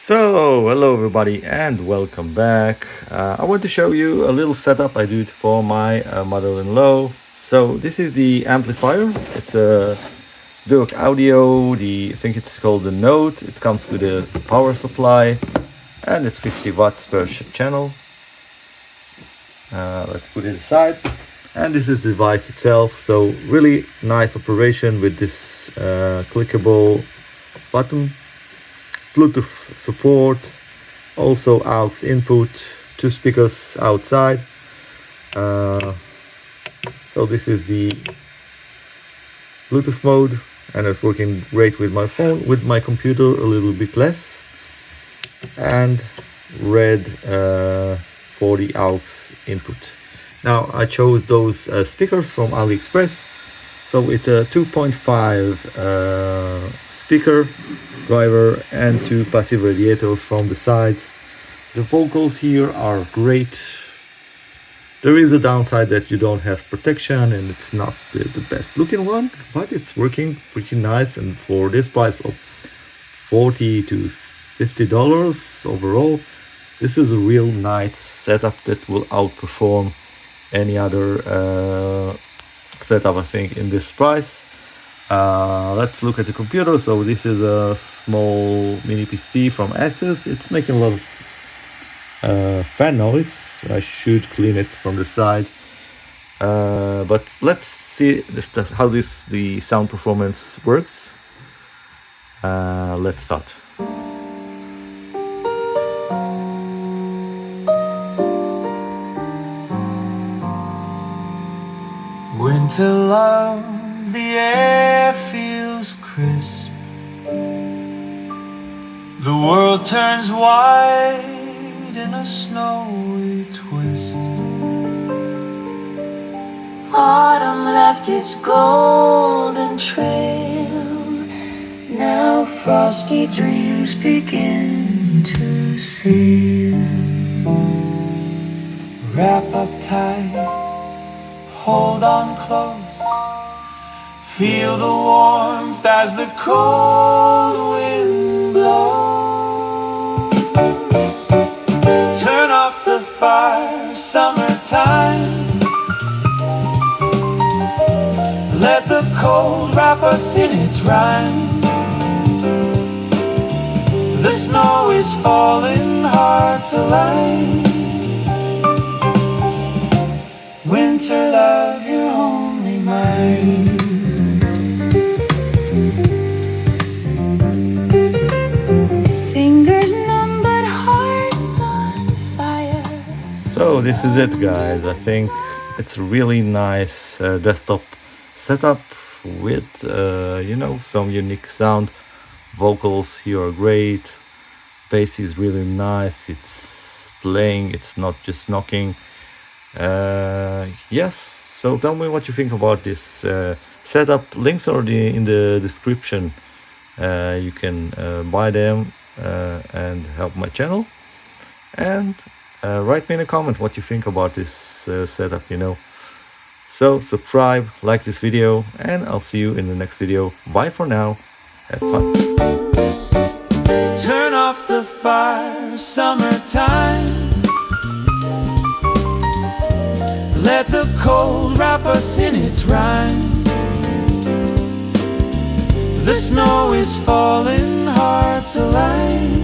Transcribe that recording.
So, hello everybody and welcome back. I want to show you a little setup I did for my mother-in-law. So this is the amplifier. It's a Duo Audio, I think it's called the Note. It comes with a power supply and it's 50 watts per channel. Let's put it aside. And this is the device itself. So really nice operation with this clickable button. Bluetooth support, also aux input, 2 speakers outside. So this is the Bluetooth mode, and it's working great with my phone. With my computer, a little bit less. And red for the aux input. Now I chose those speakers from AliExpress. So with a 2.5 speaker driver and 2 passive radiators from the sides. The vocals here are great. There is a downside that you don't have protection and it's not the best looking one, but it's working pretty nice, and for this price of $40 to $50 overall, this is a real nice setup that will outperform any other setup I think in this price. Let's look at the computer. So this is a small mini PC from Asus. It's making a lot of fan noise. I should clean it from the side. But let's see how the sound performance works. Let's start. Winter love, the air feels crisp. The world turns white in a snowy twist. Autumn left its golden trail. Now frosty dreams begin to sail. Wrap up tight, hold on close. Feel the warmth as the cold wind blows. Turn off the fire, summertime. Let the cold wrap us in its rhyme. The snow is falling, hearts align. Winter love, you're only mine. So this is it, guys. I think it's a really nice desktop setup with some unique sound. Vocals here are great. Bass is really nice. It's playing, it's not just knocking. Yes, so tell me what you think about this setup. Links are in the description. You can buy them and help my channel. And write me in a comment what you think about this setup, So subscribe, like this video, and I'll see you in the next video. Bye for now. Have fun. Turn off the fire, summertime. Let the cold wrap us in its rhyme. The snow is falling, hearts align.